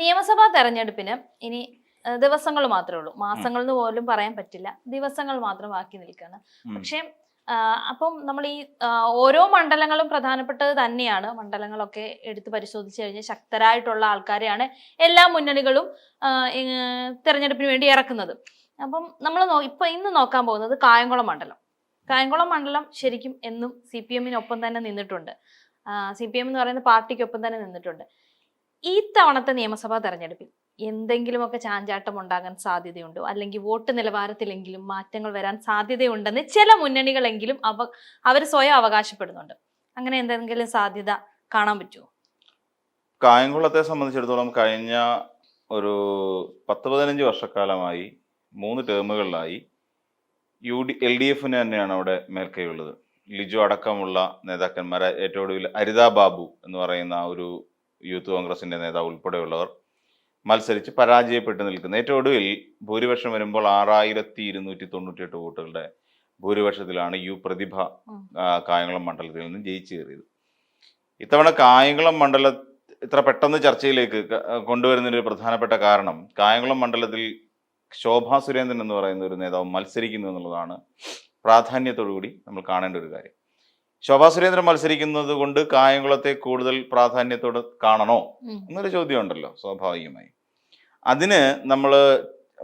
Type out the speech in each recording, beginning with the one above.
നിയമസഭാ തെരഞ്ഞെടുപ്പിന് ഇനി ദിവസങ്ങൾ മാത്രമേ ഉള്ളൂ. മാസങ്ങൾ എന്ന് പോലും പറയാൻ പറ്റില്ല. ദിവസങ്ങൾ മാത്രം ബാക്കി നിൽക്കുകയാണ്. പക്ഷേ അപ്പം നമ്മൾ ഈ ഓരോ മണ്ഡലങ്ങളും പ്രധാനപ്പെട്ടത് തന്നെയാണ്. മണ്ഡലങ്ങളൊക്കെ എടുത്ത് പരിശോധിച്ച് കഴിഞ്ഞാൽ ശക്തരായിട്ടുള്ള ആൾക്കാരെയാണ് എല്ലാ മുന്നണികളും തെരഞ്ഞെടുപ്പിന് വേണ്ടി ഇറക്കുന്നത്. അപ്പം നമ്മൾ ഇന്ന് നോക്കാൻ പോകുന്നത് കായംകുളം മണ്ഡലം. കായംകുളം മണ്ഡലം ശരിക്കും എന്നും CPM-നൊപ്പം തന്നെ നിന്നിട്ടുണ്ട്. CPM എന്ന് പറയുന്ന പാർട്ടിക്കൊപ്പം തന്നെ നിന്നിട്ടുണ്ട്. ഈ തവണത്തെ നിയമസഭാ തെരഞ്ഞെടുപ്പിൽ എന്തെങ്കിലുമൊക്കെ ചാഞ്ചാട്ടം ഉണ്ടാകാൻ സാധ്യതയുണ്ടോ, അല്ലെങ്കിൽ വോട്ട് നിലവാരത്തിലെങ്കിലും മാറ്റങ്ങൾ വരാൻ സാധ്യതയുണ്ടെന്ന് ചില മുന്നണികളെങ്കിലും അവർ സ്വയം അവകാശപ്പെടുന്നുണ്ട്. അങ്ങനെ എന്തെങ്കിലും സാധ്യത കാണാൻ പറ്റുമോ? കായംകുളത്തെ സംബന്ധിച്ചിടത്തോളം കഴിഞ്ഞ ഒരു 10-15 വർഷക്കാലമായി 3 ടേമുകളിലായി LDF-ന് തന്നെയാണ് അവിടെ മേൽക്കൈയുള്ളത്. ലിജു അടക്കമുള്ള നേതാക്കന്മാരെ, ഏറ്റവും ഒടുവിൽ അരിതാ ബാബു എന്ന് പറയുന്ന ഒരു യൂത്ത് കോൺഗ്രസിന്റെ നേതാവ് ഉൾപ്പെടെയുള്ളവർ മത്സരിച്ച് പരാജയപ്പെട്ട് നിൽക്കുന്നു. ഏറ്റവും ഒടുവിൽ ഭൂരിപക്ഷം വരുമ്പോൾ 6298 വോട്ടുകളുടെ ഭൂരിപക്ഷത്തിലാണ് പ്രതിഭ കായംകുളം മണ്ഡലത്തിൽ നിന്ന് ജയിച്ചു കയറിയത്. ഇത്തവണ കായംകുളം മണ്ഡലം ഇത്ര പെട്ടെന്ന് ചർച്ചയിലേക്ക് കൊണ്ടുവരുന്നതിന് ഒരു പ്രധാനപ്പെട്ട കാരണം കായംകുളം മണ്ഡലത്തിൽ ശോഭാ സുരേന്ദ്രൻ എന്ന് പറയുന്ന ഒരു നേതാവ് മത്സരിക്കുന്നു എന്നുള്ളതാണ് പ്രാധാന്യത്തോടുകൂടി നമ്മൾ കാണേണ്ട ഒരു കാര്യം. ശോഭാ സുരേന്ദ്രൻ മത്സരിക്കുന്നത് കൊണ്ട് കായംകുളത്തെ കൂടുതൽ പ്രാധാന്യത്തോടെ കാണണോ എന്നൊരു ചോദ്യം ഉണ്ടല്ലോ സ്വാഭാവികമായി. അതിന് നമ്മൾ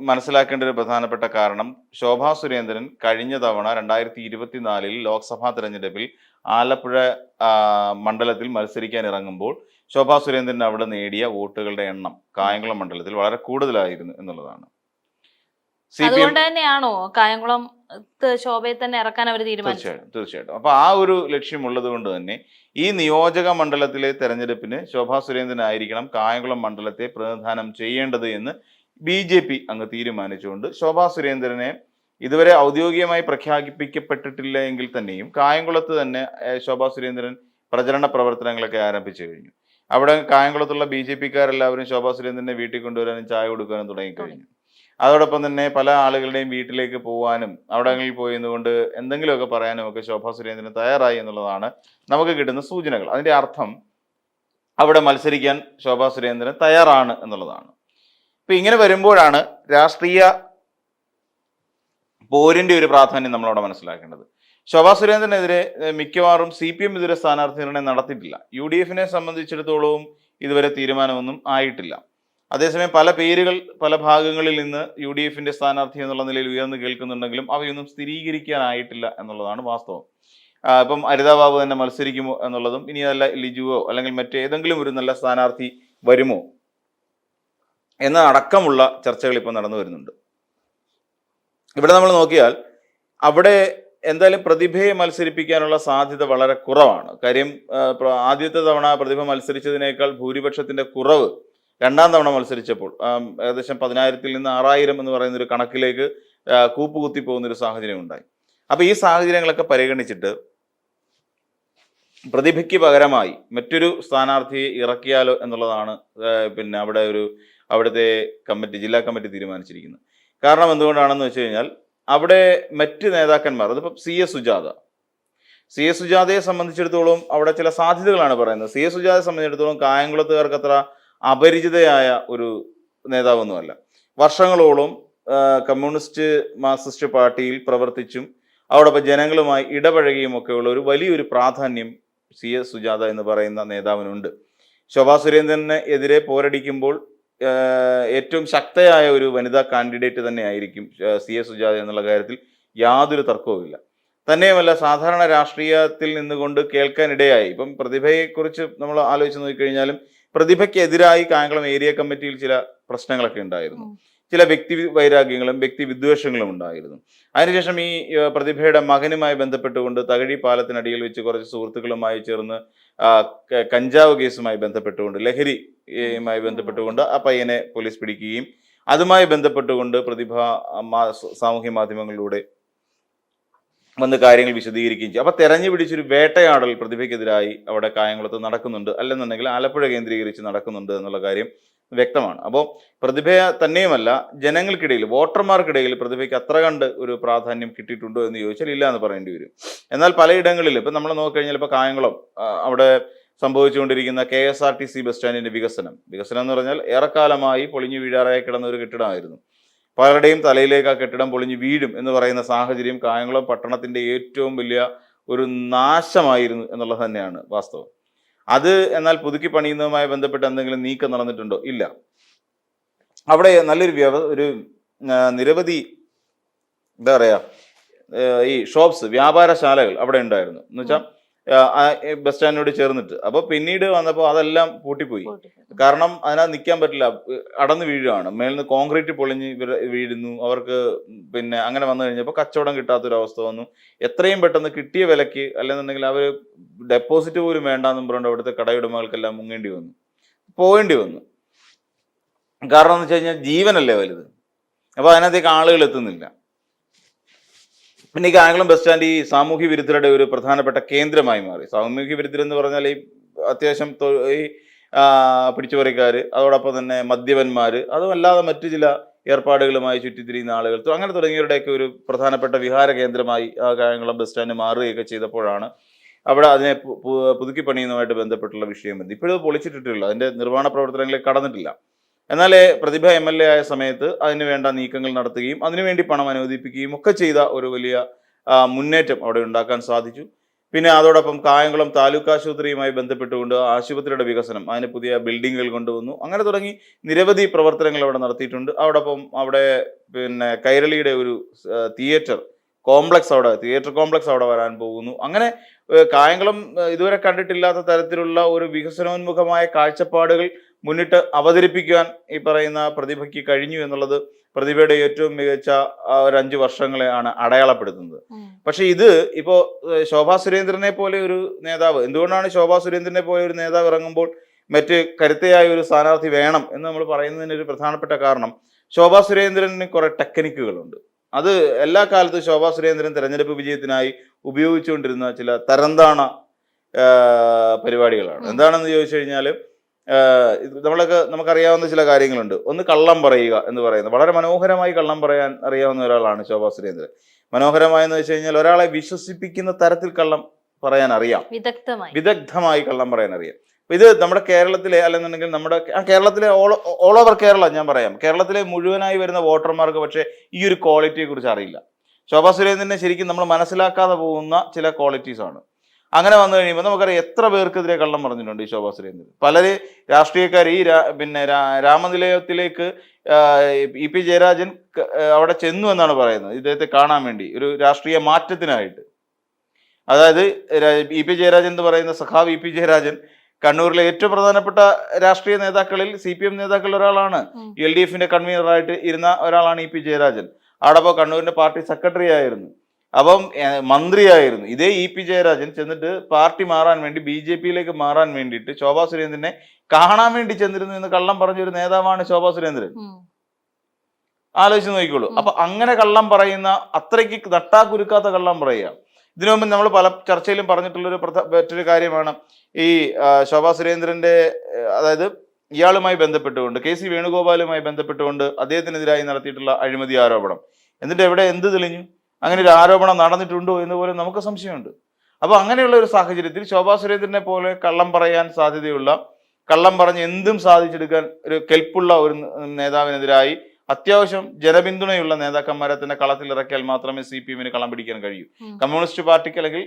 മനസ്സിലാക്കേണ്ട ഒരു പ്രധാനപ്പെട്ട കാരണം, ശോഭാ സുരേന്ദ്രൻ കഴിഞ്ഞ തവണ 2024 ലോക്സഭാ തെരഞ്ഞെടുപ്പിൽ ആലപ്പുഴ മണ്ഡലത്തിൽ മത്സരിക്കാൻ ഇറങ്ങുമ്പോൾ ശോഭാ സുരേന്ദ്രൻ അവിടെ നേടിയ വോട്ടുകളുടെ എണ്ണം കായംകുളം മണ്ഡലത്തിൽ വളരെ കൂടുതലായിരുന്നു എന്നുള്ളതാണ്. അതുകൊണ്ട് തന്നെയാണോ കായംകുളം ശോഭയെ തന്നെ ഇറക്കാൻ അവർ തീരുമാനിച്ചത്? തീർച്ചയായിട്ടും. അപ്പൊ ആ ഒരു ലക്ഷ്യമുള്ളത് കൊണ്ട് തന്നെ ഈ നിയോജക മണ്ഡലത്തിലെ തെരഞ്ഞെടുപ്പിന് ശോഭാ സുരേന്ദ്രൻ ആയിരിക്കണം കായംകുളം മണ്ഡലത്തെ പ്രതിനിധാനം ചെയ്യേണ്ടത് എന്ന് BJP അങ്ങ് തീരുമാനിച്ചുകൊണ്ട് ശോഭാ സുരേന്ദ്രനെ ഇതുവരെ ഔദ്യോഗികമായി പ്രഖ്യാപിക്കപ്പെട്ടിട്ടില്ല എങ്കിൽ തന്നെയും കായംകുളത്ത് തന്നെ ശോഭാ സുരേന്ദ്രൻ പ്രചരണ പ്രവർത്തനങ്ങളൊക്കെ ആരംഭിച്ചു കഴിഞ്ഞു. അവിടെ കായംകുളത്തുള്ള BJP-ക്കാരെല്ലാവരും ശോഭാ സുരേന്ദ്രനെ വീട്ടിൽ കൊണ്ടുവരാനും ചായ കൊടുക്കാനും തുടങ്ങിക്കഴിഞ്ഞു. അതോടൊപ്പം തന്നെ പല ആളുകളുടെയും വീട്ടിലേക്ക് പോകാനും അവിടെ പോയി നിന്നുകൊണ്ട് എന്തെങ്കിലുമൊക്കെ പറയാനും ഒക്കെ ശോഭാ സുരേന്ദ്രൻ തയ്യാറായി എന്നുള്ളതാണ് നമുക്ക് കിട്ടുന്ന സൂചനകൾ. അതിന്റെ അർത്ഥം അവിടെ മത്സരിക്കാൻ ശോഭാ സുരേന്ദ്രൻ തയ്യാറാണ് എന്നുള്ളതാണ്. ഇപ്പൊ ഇങ്ങനെ വരുമ്പോഴാണ് രാഷ്ട്രീയ പോരിന്റെ ഒരു പ്രാധാന്യം നമ്മളവിടെ മനസ്സിലാക്കേണ്ടത്. ശോഭാ സുരേന്ദ്രനെതിരെ മിക്കവാറും CPM ഇതുവരെ സ്ഥാനാർത്ഥി നിർണയം നടത്തിയിട്ടില്ല. UDF-നെ സംബന്ധിച്ചിടത്തോളവും ഇതുവരെ തീരുമാനമൊന്നും ആയിട്ടില്ല. അതേസമയം പല പേരുകൾ പല ഭാഗങ്ങളിൽ നിന്ന് UDF-ന്റെ സ്ഥാനാർത്ഥി എന്നുള്ള നിലയിൽ ഉയർന്നു കേൾക്കുന്നുണ്ടെങ്കിലും അവയൊന്നും സ്ഥിരീകരിക്കാനായിട്ടില്ല എന്നുള്ളതാണ് വാസ്തവം. ഇപ്പം അരിതാ ബാബു തന്നെ മത്സരിക്കുമോ എന്നുള്ളതും, ഇനി അതല്ല ലിജുവോ അല്ലെങ്കിൽ മറ്റേതെങ്കിലും ഒരു നല്ല സ്ഥാനാർത്ഥി വരുമോ എന്ന അടക്കമുള്ള ചർച്ചകൾ ഇപ്പോൾ നടന്നു വരുന്നുണ്ട്. ഇവിടെ നമ്മൾ നോക്കിയാൽ അവിടെ എന്തായാലും പ്രതിഭയെ മത്സരിപ്പിക്കാനുള്ള സാധ്യത വളരെ കുറവാണ്. കാര്യം ആദ്യത്തെ തവണ പ്രതിഭ മത്സരിച്ചതിനേക്കാൾ ഭൂരിപക്ഷത്തിന്റെ കുറവ് രണ്ടാം തവണ മത്സരിച്ചപ്പോൾ ഏകദേശം 10,000-ൽ നിന്ന് 6,000 എന്ന് പറയുന്ന ഒരു കണക്കിലേക്ക് കൂപ്പുകുത്തി പോകുന്ന ഒരു സാഹചര്യം ഉണ്ടായി. അപ്പൊ ഈ സാഹചര്യങ്ങളൊക്കെ പരിഗണിച്ചിട്ട് പ്രതിഭയ്ക്ക് പകരമായി മറ്റൊരു സ്ഥാനാർത്ഥിയെ ഇറക്കിയാലോ എന്നുള്ളതാണ് അവിടുത്തെ ജില്ലാ കമ്മിറ്റി തീരുമാനിച്ചിരിക്കുന്നത്. കാരണം എന്തുകൊണ്ടാണെന്ന് വെച്ച് കഴിഞ്ഞാൽ അവിടെ മറ്റ് നേതാക്കന്മാർ, അതിപ്പോ CS സുജാതയെ സംബന്ധിച്ചിടത്തോളം അവിടെ ചില സാധ്യതകളാണ് പറയുന്നത്. CS സുജാതയെ സംബന്ധിച്ചിടത്തോളം കായംകുളത്തുകാർക്ക് അത്ര അപരിചിതയായ ഒരു നേതാവൊന്നുമല്ല. വർഷങ്ങളോളം കമ്മ്യൂണിസ്റ്റ് മാർക്സിസ്റ്റ് പാർട്ടിയിൽ പ്രവർത്തിച്ചും അവിടെ ജനങ്ങളുമായി ഇടപഴകിയും ഒക്കെയുള്ള ഒരു വലിയൊരു പ്രാധാന്യം CS സുജാത എന്ന് പറയുന്ന നേതാവിനുണ്ട്. ശോഭാ സുരേന്ദ്രന് എതിരെ പോരടിക്കുമ്പോൾ ഏറ്റവും ശക്തയായ ഒരു വനിതാ കാൻഡിഡേറ്റ് തന്നെ ആയിരിക്കും CS സുജാത എന്നുള്ള കാര്യത്തിൽ യാതൊരു തർക്കവുമില്ല. തന്നെയുമല്ല, സാധാരണ രാഷ്ട്രീയത്തിൽ നിന്നുകൊണ്ട് കേൾക്കാനിടയായി ഇപ്പം പ്രതിഭയെക്കുറിച്ച് നമ്മൾ ആലോചിച്ച് നോക്കിക്കഴിഞ്ഞാലും പ്രതിഭയ്ക്കെതിരായി കായംകുളം ഏരിയ കമ്മിറ്റിയിൽ ചില പ്രശ്നങ്ങളൊക്കെ ഉണ്ടായിരുന്നു. ചില വ്യക്തി വൈരാഗ്യങ്ങളും വ്യക്തി വിദ്വേഷങ്ങളും ഉണ്ടായിരുന്നു. അതിനുശേഷം ഈ പ്രതിഭയുടെ മകനുമായി ബന്ധപ്പെട്ടുകൊണ്ട് തകഴി പാലത്തിനടിയിൽ വെച്ച് കുറച്ച് സുഹൃത്തുക്കളുമായി ചേർന്ന് കഞ്ചാവ് കേസുമായി ബന്ധപ്പെട്ടുകൊണ്ട്, ലഹരിയുമായി ബന്ധപ്പെട്ടുകൊണ്ട് ആ പയ്യനെ പോലീസ് പിടിക്കുകയും അതുമായി ബന്ധപ്പെട്ടുകൊണ്ട് പ്രതിഭ സാമൂഹ്യ മാധ്യമങ്ങളിലൂടെ വന്ന് കാര്യങ്ങൾ വിശദീകരിക്കുകയും ചെയ്യും. അപ്പൊ തെരഞ്ഞു പിടിച്ചൊരു വേട്ടയാടൽ പ്രതിഭയ്ക്കെതിരായി അവിടെ കായംകുളത്ത് നടക്കുന്നുണ്ട്, അല്ലെന്നുണ്ടെങ്കിൽ ആലപ്പുഴ കേന്ദ്രീകരിച്ച് നടക്കുന്നുണ്ട് എന്നുള്ള കാര്യം വ്യക്തമാണ്. അപ്പോൾ പ്രതിഭയെ തന്നെയുമല്ല, ജനങ്ങൾക്കിടയിൽ വോട്ടർമാർക്കിടയിൽ പ്രതിഭയ്ക്ക് അത്ര കണ്ട് ഒരു പ്രാധാന്യം കിട്ടിയിട്ടുണ്ടോ എന്ന് ചോദിച്ചാൽ ഇല്ല എന്ന് പറയേണ്ടി വരും. എന്നാൽ പലയിടങ്ങളിലും ഇപ്പം നമ്മൾ നോക്കിക്കഴിഞ്ഞാൽ ഇപ്പോൾ കായംകുളം അവിടെ സംഭവിച്ചുകൊണ്ടിരിക്കുന്ന KSRTC ബസ് സ്റ്റാൻഡിന്റെ വികസനം എന്ന് പറഞ്ഞാൽ ഏറെക്കാലമായി പൊളിഞ്ഞു വീഴാറായി കിടന്ന ഒരു കെട്ടിടമായിരുന്നു. പലരുടെയും തലയിലേക്ക് ആ കെട്ടിടം പൊളിഞ്ഞു വീഴും എന്ന് പറയുന്ന സാഹചര്യം കായംകുളം പട്ടണത്തിന്റെ ഏറ്റവും വലിയ ഒരു നാശമായിരുന്നു എന്നുള്ളത് തന്നെയാണ് വാസ്തവം. അത് എന്നാൽ പുതുക്കി പണിയുന്നതുമായി ബന്ധപ്പെട്ട് എന്തെങ്കിലും നീക്കം നടന്നിട്ടുണ്ടോ? ഇല്ല. അവിടെ നല്ലൊരു നിരവധി എന്താ പറയാ ഈ ഷോപ്സ്, വ്യാപാരശാലകൾ അവിടെ ഉണ്ടായിരുന്നു എന്ന് വെച്ചാൽ ബസ് സ്റ്റാൻഡിനോട് ചേർന്നിട്ട്. അപ്പോൾ പിന്നീട് വന്നപ്പോൾ അതെല്ലാം പൂട്ടിപ്പോയി. കാരണം അതിനകത്ത് നിൽക്കാൻ പറ്റില്ല, അടന്ന് വീഴുകയാണ്. മേലിൽ നിന്ന് കോൺക്രീറ്റ് പൊളിഞ്ഞ് വീഴുന്നു. അവർക്ക് പിന്നെ അങ്ങനെ വന്നു കഴിഞ്ഞപ്പോൾ കച്ചവടം കിട്ടാത്തൊരവസ്ഥ വന്നു. എത്രയും പെട്ടെന്ന് കിട്ടിയ വിലയ്ക്ക് അല്ലെന്നുണ്ടെങ്കിൽ അവർ ഡെപ്പോസിറ്റ് പോലും വേണ്ടാന്നും പറഞ്ഞുകൊണ്ട് അവിടുത്തെ കടയുടമകൾക്കെല്ലാം പോകേണ്ടി വന്നു. കാരണം എന്ന് വെച്ച് കഴിഞ്ഞാൽ ജീവനല്ലേ വലുത്. അപ്പോൾ അതിനകത്തേക്ക് ആളുകൾ എത്തുന്നില്ല. പിന്നെ ഈ കായംകുളം ബസ് സ്റ്റാൻഡ് ഈ സാമൂഹ്യ വിരുദ്ധരുടെ ഒരു പ്രധാനപ്പെട്ട കേന്ദ്രമായി മാറി. സാമൂഹ്യ വിരുദ്ധരെന്ന് പറഞ്ഞാൽ ഈ അത്യാവശ്യം ഈ പിടിച്ചുപറിക്കാർ, അതോടൊപ്പം തന്നെ മദ്യപന്മാർ, അതുമല്ലാതെ മറ്റു ചില ഏർപ്പാടുകളുമായി ചുറ്റിത്തിരിയുന്ന ആളുകൾ, അങ്ങനെ തുടങ്ങിയവരുടെയൊക്കെ ഒരു പ്രധാനപ്പെട്ട വിഹാര കേന്ദ്രമായി ആ കായംകുളം ബസ് സ്റ്റാൻഡ് മാറുകയൊക്കെ ചെയ്തപ്പോഴാണ് അവിടെ അതിനെ പുതുക്കി പണിയുന്നതുമായിട്ട് ബന്ധപ്പെട്ടുള്ള വിഷയം വന്നത്. ഇപ്പോഴും പൊളിച്ചിട്ടിട്ടില്ല, അതിൻ്റെ നിർമ്മാണ പ്രവർത്തനങ്ങളിൽ കടന്നിട്ടില്ല. എന്നാൽ പ്രതിഭ MLA ആയ സമയത്ത് അതിന് വേണ്ട നീക്കങ്ങൾ നടത്തുകയും അതിനുവേണ്ടി പണം അനുവദിപ്പിക്കുകയും ഒക്കെ ചെയ്ത ഒരു വലിയ മുന്നേറ്റം അവിടെ ഉണ്ടാക്കാൻ സാധിച്ചു. പിന്നെ അതോടൊപ്പം കായംകുളം താലൂക്ക് ആശുപത്രിയുമായി ബന്ധപ്പെട്ടുകൊണ്ട് ആശുപത്രിയുടെ വികസനം, അതിന് പുതിയ ബിൽഡിങ്ങുകൾ കൊണ്ടുവന്നു. അങ്ങനെ തുടങ്ങി നിരവധി പ്രവർത്തനങ്ങൾ അവിടെ നടത്തിയിട്ടുണ്ട്. അതോടൊപ്പം അവിടെ പിന്നെ കൈരളിയുടെ ഒരു തിയേറ്റർ കോംപ്ലക്സ് അവിടെ വരാൻ പോകുന്നു. അങ്ങനെ കായംകുളം ഇതുവരെ കണ്ടിട്ടില്ലാത്ത തരത്തിലുള്ള ഒരു വികസനോന്മുഖമായ കാഴ്ചപ്പാടുകൾ മുന്നിട്ട് അവതരിപ്പിക്കാൻ ഈ പറയുന്ന പ്രതിഭയ്ക്ക് കഴിഞ്ഞു എന്നുള്ളത് പ്രതിഭയുടെ ഏറ്റവും മികച്ച ഒരു 5 വർഷങ്ങളെയാണ് അടയാളപ്പെടുത്തുന്നത്. പക്ഷെ ഇത് ഇപ്പോ ശോഭാ സുരേന്ദ്രനെ പോലെ ഒരു നേതാവ്, എന്തുകൊണ്ടാണ് ശോഭാ സുരേന്ദ്രനെ പോലെ ഒരു നേതാവ് ഇറങ്ങുമ്പോൾ മറ്റ് കരുത്തയായ ഒരു സ്ഥാനാർത്ഥി വേണം എന്ന് നമ്മൾ പറയുന്നതിന് ഒരു പ്രധാനപ്പെട്ട കാരണം, ശോഭാ സുരേന്ദ്രന് കുറെ ടെക്നിക്കുകളുണ്ട്. അത് എല്ലാ കാലത്തും ശോഭാ സുരേന്ദ്രൻ തെരഞ്ഞെടുപ്പ് വിജയത്തിനായി ഉപയോഗിച്ചുകൊണ്ടിരുന്ന ചില തരംതാണ പരിപാടികളാണ്. എന്താണെന്ന് ചോദിച്ചു കഴിഞ്ഞാൽ നമുക്കറിയാവുന്ന ചില കാര്യങ്ങളുണ്ട്. ഒന്ന്, കള്ളം പറയുക എന്ന് പറയുന്നത്. വളരെ മനോഹരമായി കള്ളം പറയാൻ അറിയാവുന്ന ഒരാളാണ് ശോഭാ സുരേന്ദ്രൻ. മനോഹരമായെന്ന് വെച്ച് കഴിഞ്ഞാൽ ഒരാളെ വിശ്വസിപ്പിക്കുന്ന തരത്തിൽ കള്ളം പറയാൻ അറിയാം, വിദഗ്ധമായി കള്ളം പറയാൻ അറിയാം. ഇത് നമ്മുടെ കേരളത്തിലെ അല്ലെന്നുണ്ടെങ്കിൽ കേരളത്തിലെ ഓൾ ഓവർ കേരള ഞാൻ പറയാം, കേരളത്തിലെ മുഴുവനായി വരുന്ന വോട്ടർമാർക്ക് പക്ഷേ ഈ ഒരു ക്വാളിറ്റിയെ കുറിച്ച് അറിയില്ല. ശോഭാ സുരേന്ദ്രനെ ശരിക്കും നമ്മൾ മനസ്സിലാക്കാതെ പോകുന്ന ചില ക്വാളിറ്റീസ് ആണ്. അങ്ങനെ വന്നു കഴിയുമ്പോൾ നമുക്കറിയാം എത്ര പേർക്കെതിരെ കള്ളം പറഞ്ഞിട്ടുണ്ട് ഈ ശോഭാ സുരേന്ദ്രൻ. പലര് രാഷ്ട്രീയക്കാർ ഈ രാമനിലയത്തിലേക്ക് EP ജയരാജൻ അവിടെ ചെന്നു എന്നാണ് പറയുന്നത്, ഇദ്ദേഹത്തെ കാണാൻ വേണ്ടി, ഒരു രാഷ്ട്രീയ മാറ്റത്തിനായിട്ട്. അതായത് EP ജയരാജൻ എന്ന് പറയുന്ന സഖാവ് EP ജയരാജൻ കണ്ണൂരിലെ ഏറ്റവും പ്രധാനപ്പെട്ട രാഷ്ട്രീയ നേതാക്കളിൽ CPM നേതാക്കളിൽ ഒരാളാണ്. LDFന്റെ കൺവീനറായിട്ട് ഇരുന്ന ഒരാളാണ് EP ജയരാജൻ. അവിടെ കണ്ണൂരിന്റെ പാർട്ടി സെക്രട്ടറി ആയിരുന്നു, അപ്പം മന്ത്രിയായിരുന്നു. ഇതേ EP ജയരാജൻ ചെന്നിട്ട് പാർട്ടി മാറാൻ വേണ്ടി BJPയിലേക്ക് മാറാൻ വേണ്ടിയിട്ട് ശോഭാ സുരേന്ദ്രനെ കാണാൻ വേണ്ടി ചെന്നിരുന്നു എന്ന് കള്ളം പറഞ്ഞൊരു നേതാവാണ് ശോഭാ സുരേന്ദ്രൻ. ആലോചിച്ച് നോക്കിക്കോളൂ. അപ്പൊ അങ്ങനെ കള്ളം പറയുന്ന, അത്രയ്ക്ക് നട്ടാക്കുരുക്കാത്ത കള്ളം പറയുക. ഇതിനു മുമ്പ് നമ്മൾ പല ചർച്ചയിലും പറഞ്ഞിട്ടുള്ളൊരു മറ്റൊരു കാര്യമാണ് ഈ ശോഭാ സുരേന്ദ്രന്റെ, അതായത് ഇയാളുമായി ബന്ധപ്പെട്ടുകൊണ്ട് KC വേണുഗോപാലുമായി ബന്ധപ്പെട്ടുകൊണ്ട് അദ്ദേഹത്തിനെതിരായി നടത്തിയിട്ടുള്ള അഴിമതി ആരോപണം. എന്നിട്ട് എവിടെ എന്ത് തെളിഞ്ഞു? അങ്ങനെ ഒരു ആരോപണം നടന്നിട്ടുണ്ടോ എന്ന് പോലും നമുക്ക് സംശയമുണ്ട്. അപ്പോൾ അങ്ങനെയുള്ള ഒരു സാഹചര്യത്തിൽ ശോഭാ സുരേന്ദ്രനെ പോലെ കള്ളം പറയാൻ സാധ്യതയുള്ള, കള്ളം പറഞ്ഞ് എന്തും സാധിച്ചെടുക്കാൻ ഒരു കെൽപ്പുള്ള ഒരു നേതാവിനെതിരായി അത്യാവശ്യം ജനപിന്തുണയുള്ള നേതാക്കന്മാരെ തന്നെ കളത്തിൽ ഇറക്കിയാൽ മാത്രമേ CPMന് കള്ളം പിടിക്കാൻ കഴിയൂ. കമ്മ്യൂണിസ്റ്റ് പാർട്ടിക്ക് അല്ലെങ്കിൽ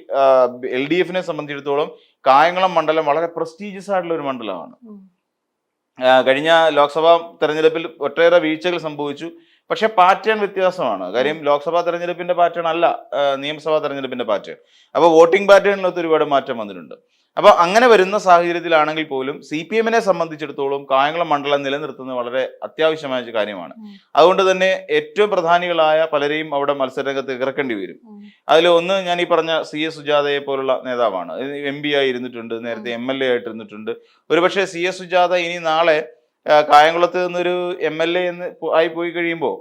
LDFനെ സംബന്ധിച്ചിടത്തോളം കായംകുളം മണ്ഡലം വളരെ പ്രസ്റ്റീജിയസ് ആയിട്ടുള്ള ഒരു മണ്ഡലമാണ്. കഴിഞ്ഞ ലോക്സഭാ തെരഞ്ഞെടുപ്പിൽ ഒട്ടേറെ വീഴ്ചകൾ സംഭവിച്ചു. പക്ഷെ പാറ്റേൺ വ്യത്യാസമാണ്. കാര്യം ലോക്സഭാ തെരഞ്ഞെടുപ്പിന്റെ പാറ്റേൺ അല്ല നിയമസഭാ തെരഞ്ഞെടുപ്പിന്റെ പാറ്റേൺ. അപ്പോൾ വോട്ടിംഗ് പാറ്റേണിലൊക്കെ ഒരുപാട് മാറ്റം വന്നിട്ടുണ്ട്. അപ്പോൾ അങ്ങനെ വരുന്ന സാഹചര്യത്തിലാണെങ്കിൽ പോലും CPMനെ സംബന്ധിച്ചിടത്തോളം കായംകുളം മണ്ഡലം നിലനിർത്തുന്നത് വളരെ അത്യാവശ്യമായ കാര്യമാണ്. അതുകൊണ്ട് തന്നെ ഏറ്റവും പ്രധാനികളായ പലരെയും അവിടെ മത്സരരംഗത്ത് ഇറക്കേണ്ടി വരും. അതിൽ ഒന്ന്, ഞാൻ ഈ പറഞ്ഞ CS സുജാതയെ പോലുള്ള നേതാവാണ്. MP ആയി ഇരുന്നിട്ടുണ്ട്, നേരത്തെ MLA ആയിട്ട് ഇരുന്നിട്ടുണ്ട്. ഒരുപക്ഷെ CS സുജാത ഇനി നാളെ കായംകുളത്ത് നിന്നൊരു MLA ആയി പോയി കഴിയുമ്പോൾ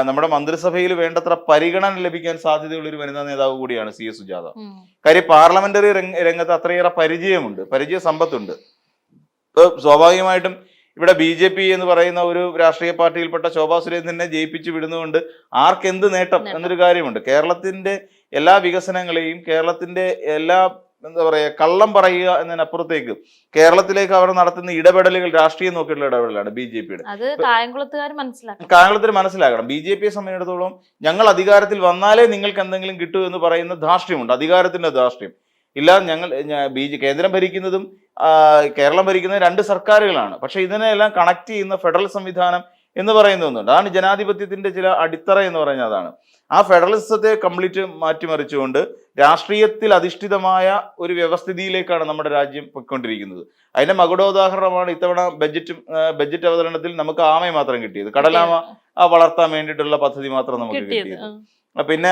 നമ്മുടെ മന്ത്രിസഭയിൽ വേണ്ടത്ര പരിഗണന ലഭിക്കാൻ സാധ്യതയുള്ള ഒരു വനിതാ നേതാവ് കൂടിയാണ് CS സുജാത. കാര്യം പാർലമെന്ററി രംഗത്ത് അത്രയേറെ പരിചയ സമ്പത്തുണ്ട്. സ്വാഭാവികമായിട്ടും ഇവിടെ BJP എന്ന് പറയുന്ന ഒരു രാഷ്ട്രീയ പാർട്ടിയിൽപ്പെട്ട ശോഭാ സുരേന്ദ്രനെ ജയിപ്പിച്ചു വിടുന്നതുകൊണ്ട് ആർക്കെന്ത് നേട്ടം എന്നൊരു കാര്യമുണ്ട്. കേരളത്തിന്റെ എല്ലാ വികസനങ്ങളെയും, കേരളത്തിന്റെ എല്ലാ എന്താ പറയുക, കള്ളം പറയുക എന്നതിനപ്പുറത്തേക്ക് കേരളത്തിലേക്ക് അവർ നടത്തുന്ന ഇടപെടലുകൾ രാഷ്ട്രീയം നോക്കിയിട്ടുള്ള ഇടപെടലാണ് BJP-യുടെ. അത് കായംകുളത്തുകാർ മനസ്സിലാക്കണം. കായംകുളത്തിന് മനസ്സിലാക്കണം, BJP-യെ സംബന്ധിച്ചിടത്തോളം ഞങ്ങൾ അധികാരത്തിൽ വന്നാലേ നിങ്ങൾക്ക് എന്തെങ്കിലും കിട്ടൂ എന്ന് പറയുന്ന ധാർഷ്ട്യമുണ്ട്, അധികാരത്തിന്റെ ധാർഷ്ട്യം. ഇല്ല, കേന്ദ്രം ഭരിക്കുന്നതും കേരളം ഭരിക്കുന്ന രണ്ട് സർക്കാരുകളാണ്. പക്ഷെ ഇതിനെല്ലാം കണക്ട് ചെയ്യുന്ന ഫെഡറൽ സംവിധാനം എന്ന് പറയുന്ന ഒന്നുണ്ട്. അതാണ് ജനാധിപത്യത്തിന്റെ ചില അടിത്തറ എന്ന് പറയുന്നത്. അതാണ് ആ ഫെഡറലിസത്തെ കംപ്ലീറ്റ് മാറ്റിമറിച്ചുകൊണ്ട് രാഷ്ട്രീയത്തിൽ അധിഷ്ഠിതമായ ഒരു വ്യവസ്ഥിതിയിലേക്കാണ് നമ്മുടെ രാജ്യം പൊയ്ക്കൊണ്ടിരിക്കുന്നത്. അതിന്റെ മകുടോദാഹരണമാണ് ഇത്തവണ ബഡ്ജറ്റ് അവതരണത്തിൽ നമുക്ക് ആമയെ മാത്രം കിട്ടിയത്. കടലാമ വളർത്താൻ വേണ്ടിയിട്ടുള്ള പദ്ധതി മാത്രം നമുക്ക് കിട്ടിയത്. പിന്നെ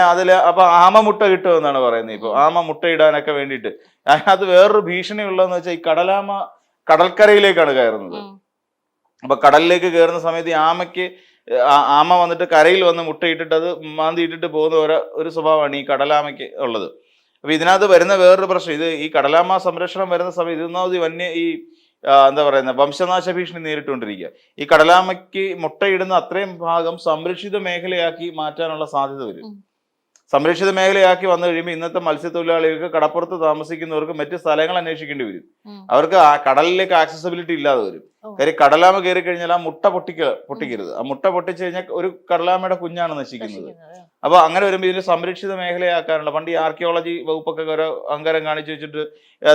അപ്പൊ ആമ മുട്ട കിട്ടുമെന്നാണ് പറയുന്നത്. ഇപ്പൊ ആമ മുട്ട ഇടാനൊക്കെ വേണ്ടിയിട്ട് അതിനകത്ത് വേറൊരു ഭീഷണി ഉള്ളതെന്ന് വെച്ചാൽ ഈ കടലാമ കടൽക്കരയിലേക്കാണ് കയറുന്നത്. അപ്പൊ കടലിലേക്ക് കയറുന്ന സമയത്ത് ഈ ആമ വന്നിട്ട് കരയിൽ വന്ന് മുട്ടയിട്ടിട്ട് അത് മാന്തി ഇട്ടിട്ട് പോകുന്ന ഒരു സ്വഭാവമാണ് ഈ കടലാമയ്ക്ക് ഉള്ളത്. അപ്പൊ ഇതിനകത്ത് വരുന്ന വേറൊരു പ്രശ്നം, ഈ കടലാമ സംരക്ഷണം വരുന്ന സമയത്ത് ഇതൊന്നാമത് എന്താ പറയുന്ന വംശനാശ ഭീഷണി നേരിട്ടുകൊണ്ടിരിക്കുക. ഈ കടലാമയ്ക്ക് മുട്ടയിടുന്ന അത്രയും ഭാഗം സംരക്ഷിത മേഖലയാക്കി മാറ്റാനുള്ള സാധ്യത വരും. സംരക്ഷിത മേഖലയാക്കി വന്നു കഴിയുമ്പോൾ ഇന്നത്തെ മത്സ്യത്തൊഴിലാളികൾക്ക് കടപ്പുറത്ത് താമസിക്കുന്നവർക്ക് മറ്റ് സ്ഥലങ്ങൾ അന്വേഷിക്കേണ്ടി വരും. അവർക്ക് ആ കടലിലേക്ക് ആക്സസിബിലിറ്റി ഇല്ലാതെ വരും. കാര്യം കടലാമ കയറി കഴിഞ്ഞാൽ ആ മുട്ട പൊട്ടിക്കരുത്. ആ മുട്ട പൊട്ടിച്ചു കഴിഞ്ഞാൽ ഒരു കടലാമയുടെ കുഞ്ഞാണ് നശിക്കുന്നത്. അപ്പൊ അങ്ങനെ വരുമ്പോൾ ഇതിന് സംരക്ഷിത മേഖലയാക്കാനുള്ള, പണ്ട് ഈ ആർക്കിയോളജി വകുപ്പൊക്കെ ഓരോ അഹങ്കാരം കാണിച്ചു വെച്ചിട്ട്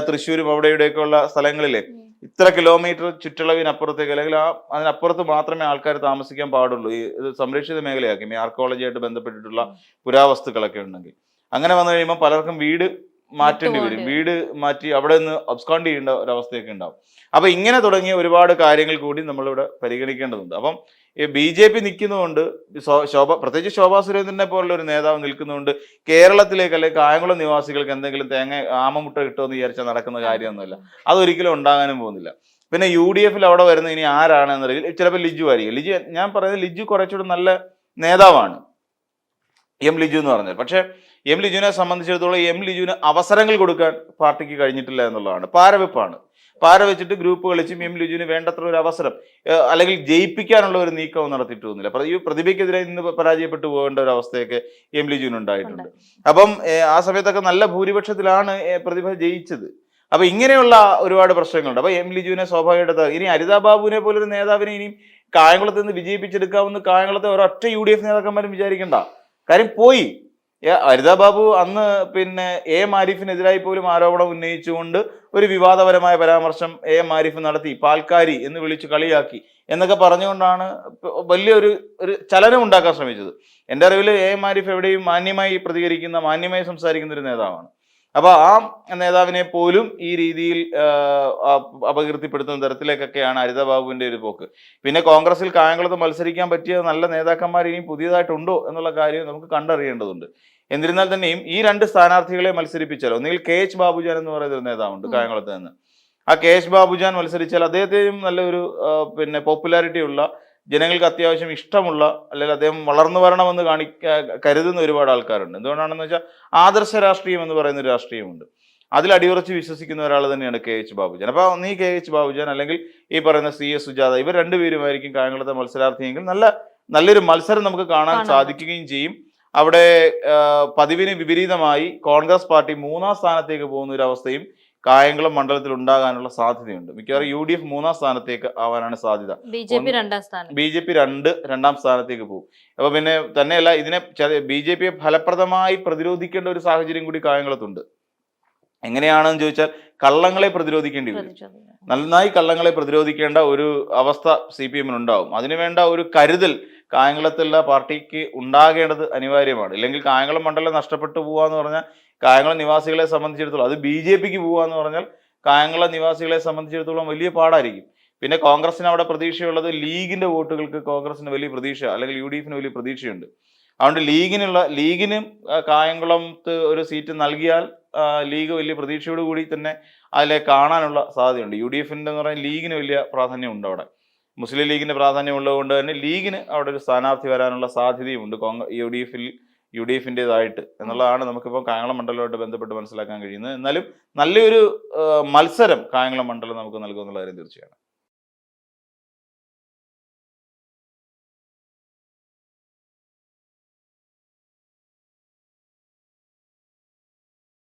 തൃശ്ശൂരും അവിടെ ഇവിടെയൊക്കെ ഉള്ള സ്ഥലങ്ങളിലെ ഇത്ര കിലോമീറ്റർ ചുറ്റളവിനപ്പുറത്തേക്ക് അല്ലെങ്കിൽ അതിനപ്പുറത്ത് മാത്രമേ ആൾക്കാർ താമസിക്കാൻ പാടുള്ളൂ. ഇത് സംരക്ഷിത മേഖലയാക്കി ഈ ആർക്കിയോളജിയായിട്ട് ബന്ധപ്പെട്ടിട്ടുള്ള പുരാവസ്തുക്കളൊക്കെ ഉണ്ടെങ്കിൽ. അങ്ങനെ വന്നു കഴിയുമ്പോൾ പലർക്കും വീട് മാറ്റേണ്ടി വരും. വീട് മാറ്റി അവിടെ നിന്ന് അബ്സ്കോണ്ട് ചെയ്യേണ്ട ഒരവസ്ഥയൊക്കെ ഉണ്ടാവും. അപ്പൊ ഇങ്ങനെ തുടങ്ങിയ ഒരുപാട് കാര്യങ്ങൾ കൂടി നമ്മളിവിടെ പരിഗണിക്കേണ്ടതുണ്ട്. അപ്പം BJP നിൽക്കുന്നതുകൊണ്ട്, പ്രത്യേകിച്ച് ശോഭാ സുരേന്ദ്രനെ പോലുള്ള ഒരു നേതാവ് നിൽക്കുന്നതുകൊണ്ട് കേരളത്തിലേക്ക് അല്ലെങ്കിൽ കായംകുളം നിവാസികൾക്ക് എന്തെങ്കിലും ആമമുട്ട കിട്ടുമെന്ന് വിചാരിച്ചാൽ നടക്കുന്ന കാര്യമൊന്നുമില്ല. അതൊരിക്കലും ഉണ്ടാകാനും പോകുന്നില്ല. പിന്നെ UDF-ൽ അവിടെ വരുന്ന ഇനി ആരാണെന്നറിയില്ല, ചിലപ്പോൾ ലിജു ആയിരിക്കും. ഞാൻ പറയുന്നത് ലിജു കുറച്ചുകൂടെ നല്ല നേതാവാണ്, ലിജു എന്ന് പറഞ്ഞത്. പക്ഷെ ലിജുവിനെ സംബന്ധിച്ചിടത്തോളം ലിജുവിന് അവസരങ്ങൾ കൊടുക്കാൻ പാർട്ടിക്ക് കഴിഞ്ഞിട്ടില്ല എന്നുള്ളതാണ്. പാര വെച്ചിട്ട് ഗ്രൂപ്പ് കളിച്ചും ലിജുവിന് വേണ്ടത്ര ഒരു അവസരം അല്ലെങ്കിൽ ജയിപ്പിക്കാനുള്ള ഒരു നീക്കവും നടത്തിയിട്ട് പോകുന്നില്ല. ഈ പ്രതിഭയ്ക്കെതിരെ ഇന്ന് പരാജയപ്പെട്ടു പോകേണ്ട ഒരു അവസ്ഥയൊക്കെ ലിജുവിന് ഉണ്ടായിട്ടുണ്ട്. അപ്പം ആ സമയത്തൊക്കെ നല്ല ഭൂരിപക്ഷത്തിലാണ് പ്രതിഭ ജയിച്ചത്. അപ്പൊ ഇങ്ങനെയുള്ള ഒരുപാട് പ്രശ്നങ്ങളുണ്ട്. അപ്പൊ ലിജുവിനെ സ്വാഭാവികമായിട്ട് ഇനി ഹരിതാ ബാബുവിനെ പോലൊരു നേതാവിനെ ഇനിയും കായംകുളത്ത് നിന്ന് വിജയിപ്പിച്ചെടുക്കാമെന്ന് കായംകുളത്തെ ഒരൊറ്റ UDF നേതാക്കന്മാരും വിചാരിക്കണ്ട. കാര്യം പോയി. ഹരിതാ ബാബു അന്ന് മാരിഫിനെതിരായി പോലും ആരോപണം ഉന്നയിച്ചുകൊണ്ട് ഒരു വിവാദപരമായ പരാമർശം മാരിഫ് നടത്തി, പാൽക്കാരി എന്ന് വിളിച്ച് കളിയാക്കി എന്നൊക്കെ പറഞ്ഞുകൊണ്ടാണ് വലിയൊരു ചലനം ഉണ്ടാക്കാൻ ശ്രമിച്ചത്. എൻ്റെ അറിവിൽ മാരിഫ് എവിടെയും മാന്യമായി പ്രതികരിക്കുന്ന, മാന്യമായി സംസാരിക്കുന്ന ഒരു നേതാവാണ്. അപ്പൊ ആ നേതാവിനെ പോലും ഈ രീതിയിൽ അപകീർത്തിപ്പെടുത്തുന്ന തരത്തിലേക്കൊക്കെയാണ് ഹരിതാ ബാബുവിന്റെ ഒരു പോക്ക്. പിന്നെ കോൺഗ്രസിൽ കായംകുളത്ത് മത്സരിക്കാൻ പറ്റിയ നല്ല നേതാക്കന്മാർ ഇനിയും പുതിയതായിട്ടുണ്ടോ എന്നുള്ള കാര്യം നമുക്ക് കണ്ടറിയേണ്ടതുണ്ട്. എന്നിരുന്നാൽ തന്നെയും ഈ രണ്ട് സ്ഥാനാർത്ഥികളെ മത്സരിപ്പിച്ചാൽ, ഒന്നുകിൽ KH ബാബുജാൻ എന്ന് പറയുന്ന ഒരു നേതാവുണ്ട് കായംകുളത്ത് നിന്ന്. ആ KH ബാബുജാൻ മത്സരിച്ചാൽ അദ്ദേഹത്തെയും നല്ലൊരു പോപ്പുലാരിറ്റി ഉള്ള, ജനങ്ങൾക്ക് അത്യാവശ്യം ഇഷ്ടമുള്ള, അല്ലെങ്കിൽ അദ്ദേഹം വളർന്നു വരണമെന്ന് കരുതുന്ന ഒരുപാട് ആൾക്കാരുണ്ട്. എന്തുകൊണ്ടാണെന്ന് വെച്ചാൽ ആദർശ രാഷ്ട്രീയം എന്ന് പറയുന്ന ഒരു രാഷ്ട്രീയമുണ്ട്. അതിൽ അടിയുറച്ച് വിശ്വസിക്കുന്ന ഒരാൾ തന്നെയാണ് KH ബാബുജാൻ. അപ്പോൾ ഒന്നീ KH ബാബുജാൻ അല്ലെങ്കിൽ ഈ പറയുന്ന CS സുജാത, ഇവർ രണ്ടുപേരുമായിരിക്കും കായംകുളത്തെ മത്സരാർത്ഥിയെങ്കിൽ നല്ലൊരു മത്സരം നമുക്ക് കാണാൻ സാധിക്കുകയും ചെയ്യും. അവിടെ പതിവിന് വിപരീതമായി കോൺഗ്രസ് പാർട്ടി 3ാം സ്ഥാനത്തേക്ക് പോകുന്ന ഒരു അവസ്ഥയും കായംകുളം മണ്ഡലത്തിൽ ഉണ്ടാകാനുള്ള സാധ്യതയുണ്ട്. മിക്കവാറും UDF 3ാം സ്ഥാനത്തേക്ക് ആവാനാണ് സാധ്യത. BJP 2ാം സ്ഥാനത്തേക്ക് പോകും. അപ്പൊ പിന്നെ തന്നെയല്ല, ഇതിനെ BJP-യെ ഫലപ്രദമായി പ്രതിരോധിക്കേണ്ട ഒരു സാഹചര്യം കൂടി കായംകുളത്തുണ്ട്. എങ്ങനെയാണെന്ന് ചോദിച്ചാൽ കള്ളങ്ങളെ പ്രതിരോധിക്കേണ്ടി വരും. നന്നായി കള്ളങ്ങളെ പ്രതിരോധിക്കേണ്ട ഒരു അവസ്ഥ CPM-ന് ഉണ്ടാവും. അതിനുവേണ്ട ഒരു കരുതൽ കായംകുളത്തുള്ള പാർട്ടിക്ക് ഉണ്ടാകേണ്ടത് അനിവാര്യമാണ്. ഇല്ലെങ്കിൽ കായംകുളം മണ്ഡലം നഷ്ടപ്പെട്ടു പോവാന്ന് പറഞ്ഞാൽ കായംകുളം നിവാസികളെ സംബന്ധിച്ചിടത്തോളം, അത് BJP-ക്ക് പോവാന്ന് പറഞ്ഞാൽ കായംകുളം നിവാസികളെ സംബന്ധിച്ചിടത്തോളം വലിയ പാടായിരിക്കും. പിന്നെ കോൺഗ്രസിന് അവിടെ പ്രതീക്ഷയുള്ളത് ലീഗിന്റെ വോട്ടുകൾക്ക് കോൺഗ്രസിന് വലിയ പ്രതീക്ഷ, അല്ലെങ്കിൽ UDF-ന് വലിയ പ്രതീക്ഷയുണ്ട്. അതുകൊണ്ട് ലീഗിന് കായംകുളത്ത് ഒരു സീറ്റ് നൽകിയാൽ ലീഗ് വലിയ പ്രതീക്ഷയോടുകൂടി തന്നെ അതിലെ കാണാനുള്ള സാധ്യതയുണ്ട്. UDF-ന്റെ എന്ന് പറഞ്ഞാൽ ലീഗിന് വലിയ പ്രാധാന്യമുണ്ട് അവിടെ. മുസ്ലിം ലീഗിന്റെ പ്രാധാന്യം ഉള്ളതുകൊണ്ട് തന്നെ ലീഗിന് അവിടെ ഒരു സ്ഥാനാർത്ഥി വരാനുള്ള സാധ്യതയുണ്ട് UDF-ൻ്റെതായിട്ട് എന്നുള്ളതാണ് നമുക്കിപ്പോൾ കായംകുളം മണ്ഡലവുമായിട്ട് ബന്ധപ്പെട്ട് മനസ്സിലാക്കാൻ കഴിയുന്നത്. എന്നാലും നല്ലൊരു മത്സരം കായംകുളം മണ്ഡലം നമുക്ക് നൽകുമെന്നുള്ള കാര്യം തീർച്ചയാണ്.